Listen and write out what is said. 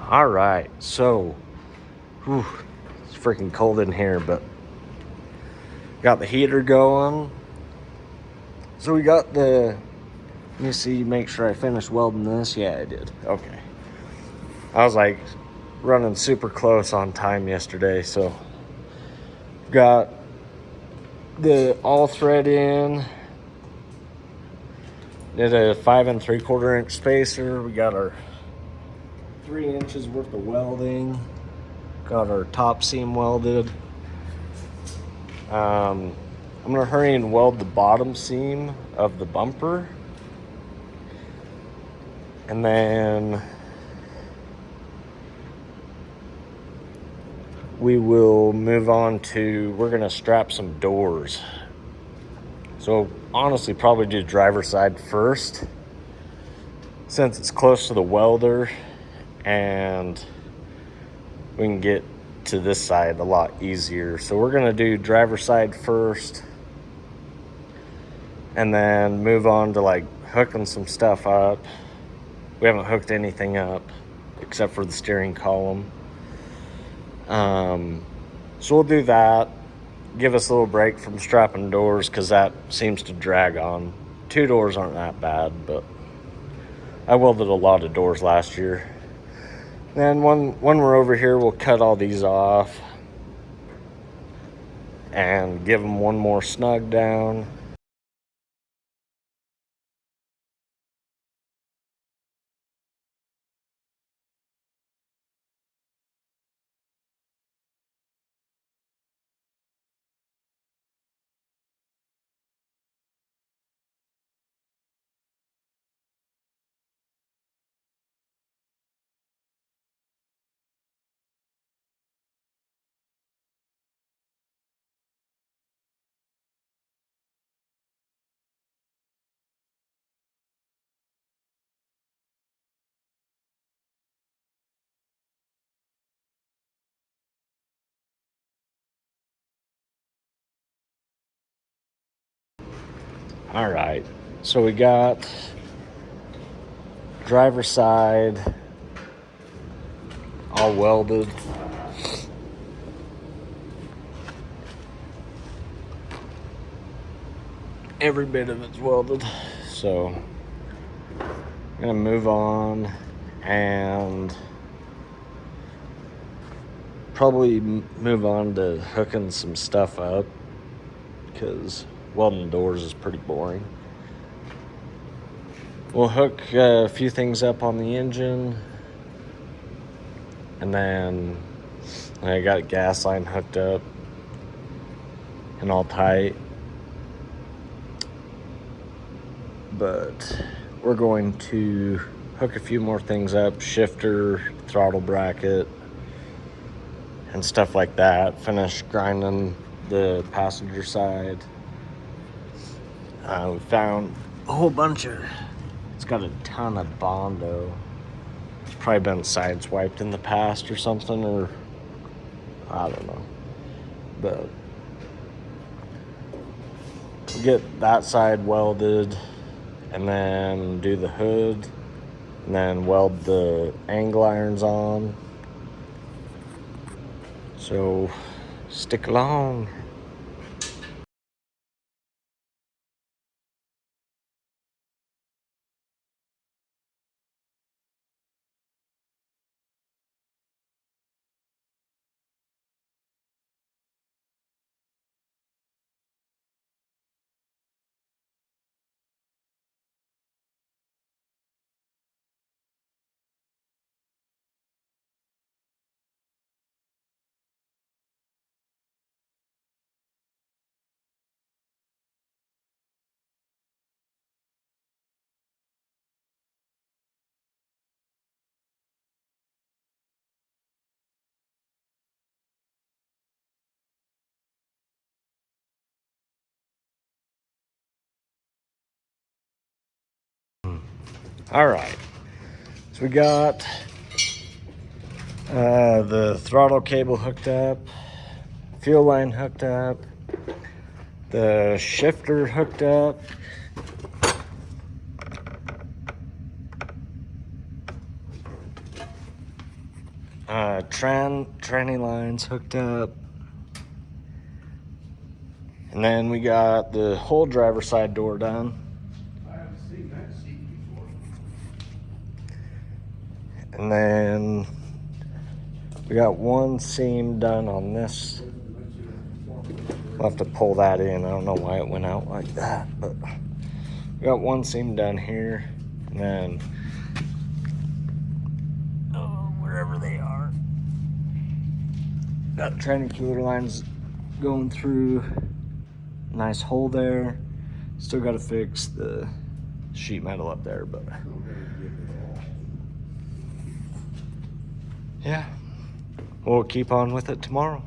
All right, so it's freaking cold in here, but got the heater going. So we got the, let me see, make sure I finished welding this. Yeah, I did. Okay. I was like running super close on time yesterday, so got the all thread in. Did a 5 3/4 inch spacer. We got our 3 inches worth of welding. Got our top seam welded. I'm gonna hurry and weld the bottom seam of the bumper, and then we will move on to, we're gonna strap some doors. So honestly, probably do driver's side first, since it's close to the welder, and we can get to this side a lot easier. So we're gonna do driver's side first, and then move on to like hooking some stuff up. We haven't hooked anything up except for the steering column. So we'll do that. Give us a little break from strapping doors, because that seems to drag on. 2 doors aren't that bad, but I welded a lot of doors last year. Then when we're over here, we'll cut all these off and give them one more snug down. All right, so we got driver's side all welded. Every bit of it's welded. So I'm gonna move on and probably move on to hooking some stuff up, because welding doors is pretty boring. We'll hook a few things up on the engine, and then I got a gas line hooked up and all tight. But we're going to hook a few more things up, shifter, throttle bracket, and stuff like that. Finish grinding the passenger side. We found a whole bunch of, it's got a ton of Bondo. It's probably been sideswiped in the past or something, or I don't know. But we'll get that side welded, and then do the hood, and then weld the angle irons on. So stick along. All right, so we got the throttle cable hooked up, fuel line hooked up, the shifter hooked up, tranny lines hooked up. And then we got the whole driver's side door done. I haven't seen that seat before. And then we got one seam done on this. We'll have to pull that in. I don't know why it went out like that, but we got one seam done here. And then, wherever they are, got the tranny cooler lines going through. Nice hole there. Still got to fix the sheet metal up there, but yeah, we'll keep on with it tomorrow.